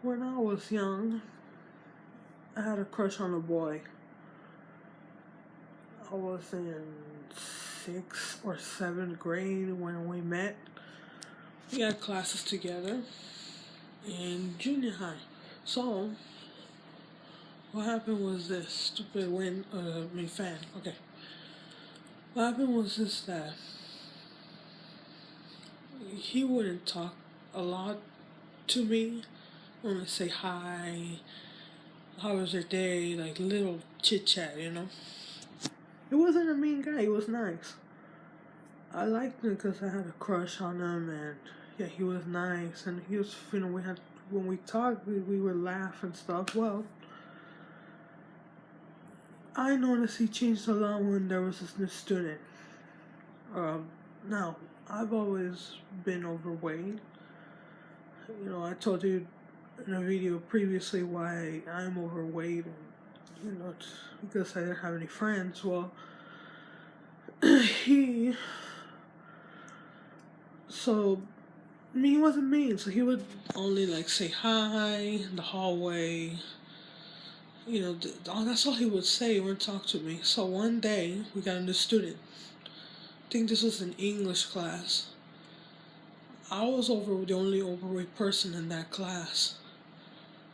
When I was young, I had a crush on a boy. I was in 6th or 7th grade when we met. We had classes together in junior high. So, what happened was this stupid fan. Okay. What happened was this that he wouldn't talk a lot to me. Only say hi, how was your day, like little chit chat. He wasn't a mean guy, he was nice. I liked him because I had a crush on him, and yeah, he was nice, and he was, when we talked, we would laugh and stuff. Well, I noticed he changed a lot when there was this new student. Now, I've always been overweight. I told you in a video previously why I'm overweight, and it's because I didn't have any friends. Well, he so he wasn't mean, so he would only like say hi in the hallway. That's all he would say. He wouldn't talk to me. So one day we got a new student. I think this was an English class. I was the only overweight person in that class.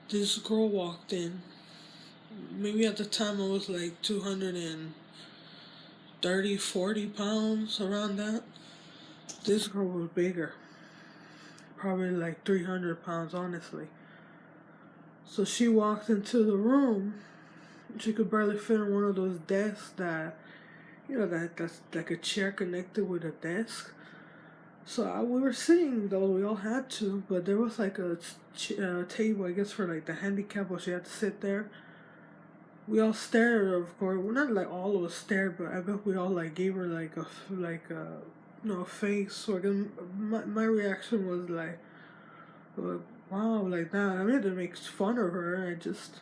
This girl walked in. Maybe at the time I was like 230, 40 pounds, around that. This girl was bigger. Probably like 300 pounds, honestly. So she walked into the room. She could barely fit on one of those desks that's like a chair connected with a desk. So we were sitting though, we all had to, but there was like a table, I guess, for like the handicap, where she had to sit there. We all stared at her, of course. Well, not like all of us stared, but I bet we all like gave her like a face. So again, my reaction was like, wow, like that. I mean, it makes fun of her. I just,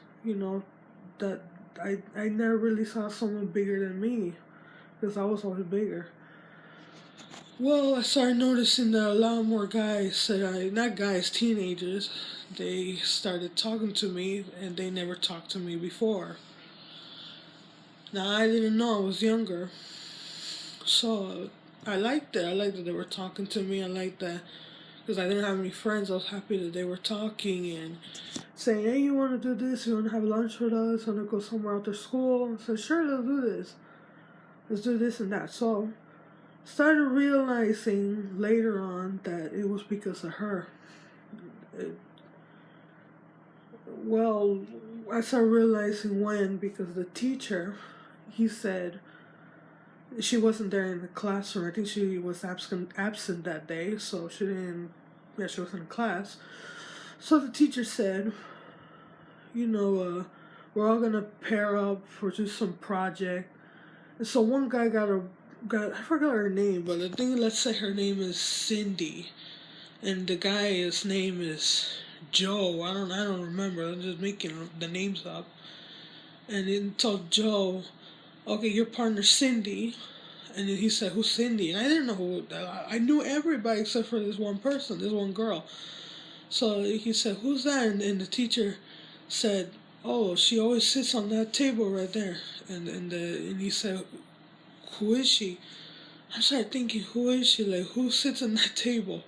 that I never really saw someone bigger than me, because I was always bigger. Well, I started noticing that a lot more guys, not guys, teenagers, they started talking to me, and they never talked to me before. Now, I didn't know, I was younger. So, I liked it. I liked that they were talking to me. I liked that because I didn't have any friends. I was happy that they were talking and saying, hey, you want to do this? You want to have lunch with us? Want to go somewhere after school? I said, sure, let's do this. Let's do this and that. So, started realizing later on that it was because of her. I started realizing when, because the teacher, he said, she wasn't there in the classroom. I think she was absent that day, so she didn't. Yeah, she was in class. So the teacher said, we're all gonna pair up for just some project. And so one guy got I forgot her name, but I think, let's say her name is Cindy, and the guy's name is Joe. I don't remember. I'm just making the names up. And then told Joe, okay, your partner Cindy. And then he said, who's Cindy? And I didn't know who. I knew everybody except for this one person, this one girl. So he said, who's that? And the teacher said, oh, she always sits on that table right there. And he said, who is she? I started thinking, who is she? Like, who sits on that table?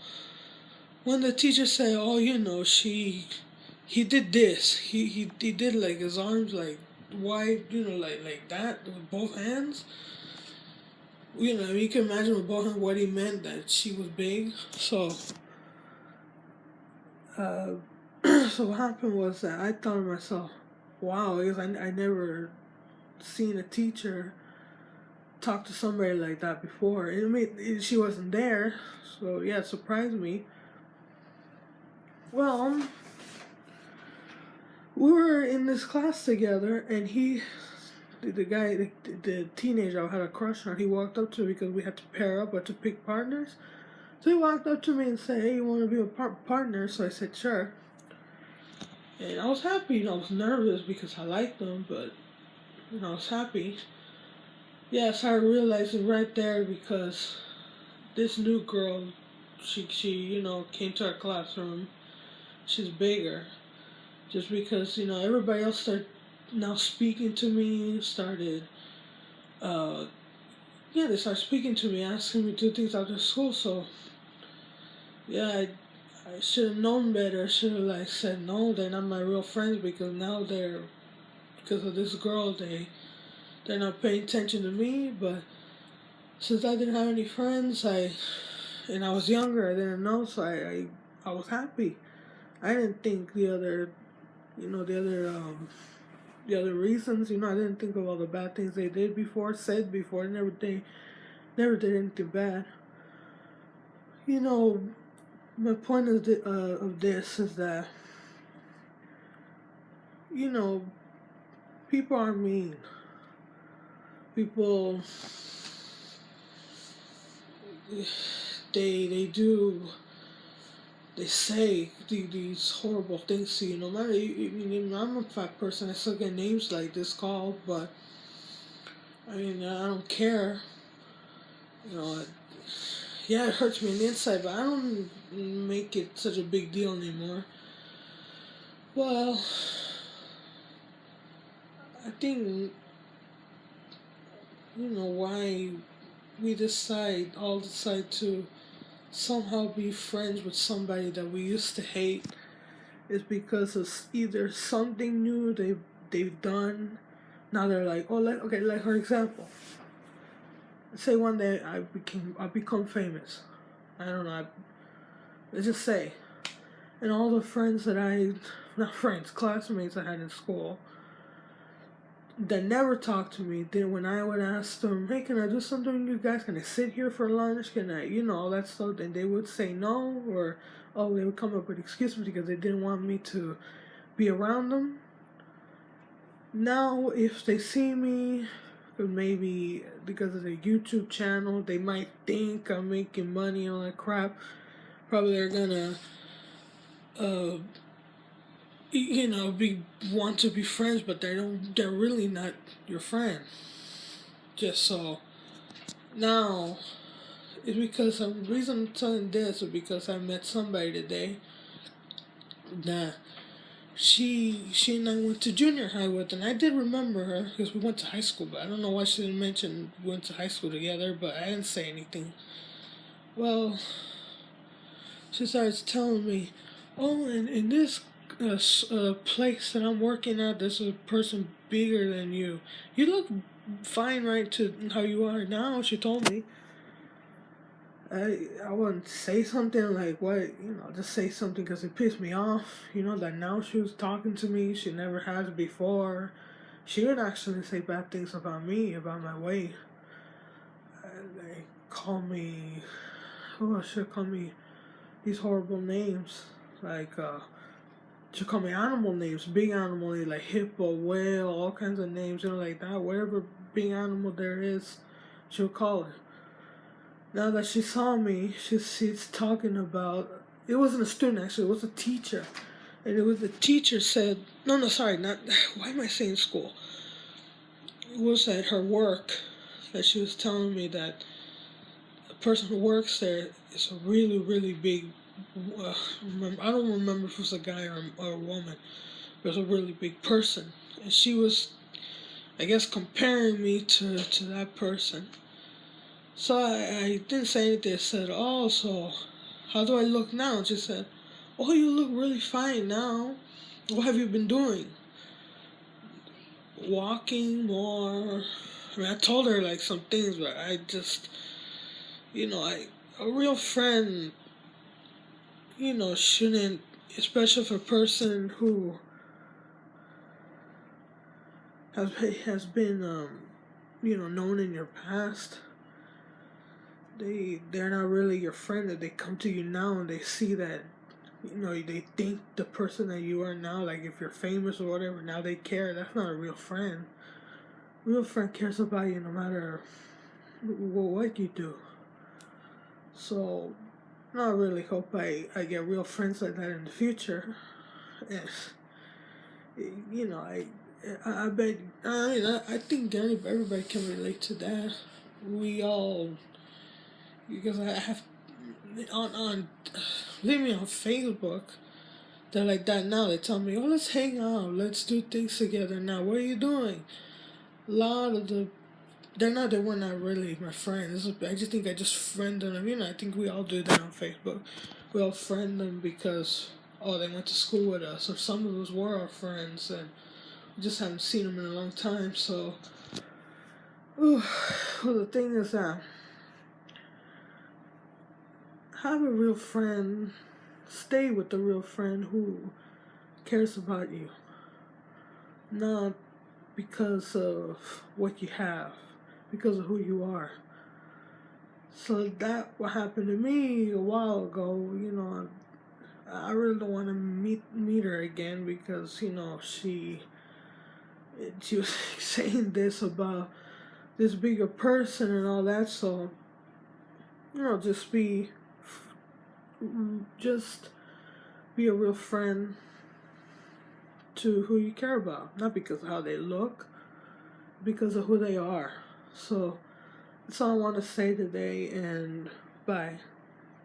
When the teacher said, oh, he did this. He did like his arms like wide, like that with both hands. You can imagine with both hands what he meant, that she was big. So, so what happened was that I thought to myself, wow, because I never seen a teacher talk to somebody like that before. She wasn't there, so yeah, it surprised me. Well, we were in this class together, and the teenager I had a crush on, he walked up to me because we had to pair up or to pick partners. So he walked up to me and said, hey, you want to be a partner? So I said, sure. And I was happy. I was nervous because I liked him, but I was happy. Yes, I realized it right there, because this new girl, she came to our classroom. She's bigger. just because everybody else started now speaking to me, uh, they started speaking to me, asking me to do things after school. So yeah, I should have known better. I should have like said no. They're not my real friends because now because of this girl. They're not paying attention to me. But since I didn't have any friends, and I was younger, I didn't know, so I was happy. I didn't think the other reasons. I didn't think of all the bad things they did before, said before, never did anything bad. My point of this is that people are mean. People, they do, they say these horrible things to you. No matter, I'm a fat person. I still get names like this called, but I don't care. Yeah, it hurts me on the inside, but I don't make it such a big deal anymore. Well, I think why we all decide to somehow be friends with somebody that we used to hate is because of either something new they've done. Now they're like, oh, like for example, say one day I become famous. I don't know. Let's just say, and all the friends not friends, classmates I had in school that never talked to me. Then when I would ask them, hey, can I do something with you guys? Can I sit here for lunch? Can I, all that stuff? Then they would say no, or they would come up with excuses because they didn't want me to be around them. Now, if they see me, maybe because of the YouTube channel, they might think I'm making money and all that crap. Probably they're gonna, want to be friends, but they're really not your friend. Just so now, it's because the reason I'm telling this is because I met somebody today that she and I went to junior high with, and I did remember her because we went to high school, but I don't know why she didn't mention we went to high school together, but I didn't say anything. Well, she starts telling me, oh, and in this place that I'm working at, there's a person bigger than you. You look fine right to how you are now, she told me. I wouldn't say something like what, just say something because it pissed me off, that now she was talking to me, she never has before. She would actually say bad things about me, about my weight. They call me, she'll call me these horrible names, like, she'll call me animal names, big animal names, like hippo, whale, all kinds of names, like that, whatever big animal there is, she'll call it. Now that she saw me, she's talking about, it wasn't a student actually, it was a teacher. And it was the teacher said, no, sorry, not, why am I saying school? It was at her work that she was telling me that the person who works there is a really, really big, I don't remember if it was a guy or a woman, but it was a really big person. And she was, I guess, comparing me to that person. So I didn't say anything. I said, oh, so how do I look now? And she said, oh, you look really fine now. What have you been doing? Walking more. I told her like some things, but I just, a real friend, shouldn't, especially if a person who has been, known in your past. They're not really your friend. That they come to you now and they see that, they think the person that you are now, like if you're famous or whatever, now they care. That's not a real friend. A real friend cares about you no matter what you do. So, I really hope I get real friends like that in the future. And, I bet, I think everybody can relate to that. We all, because I have, on leave me on Facebook, they're like that now. They tell me, oh, let's hang out, let's do things together now. What are you doing? A lot of they were not really my friends. I just think I just friend them. I think we all do that on Facebook. We all friend them because, oh, they went to school with us, or some of us were our friends, and we just haven't seen them in a long time. So, well, the thing is that have a real friend, stay with the real friend who cares about you, not because of what you have, because of who you are. So that what happened to me a while ago. I really don't want to meet her again because she was saying this about this bigger person and all that. So just be a real friend to who you care about, not because of how they look, because of who they are. So that's all I want to say today, and bye.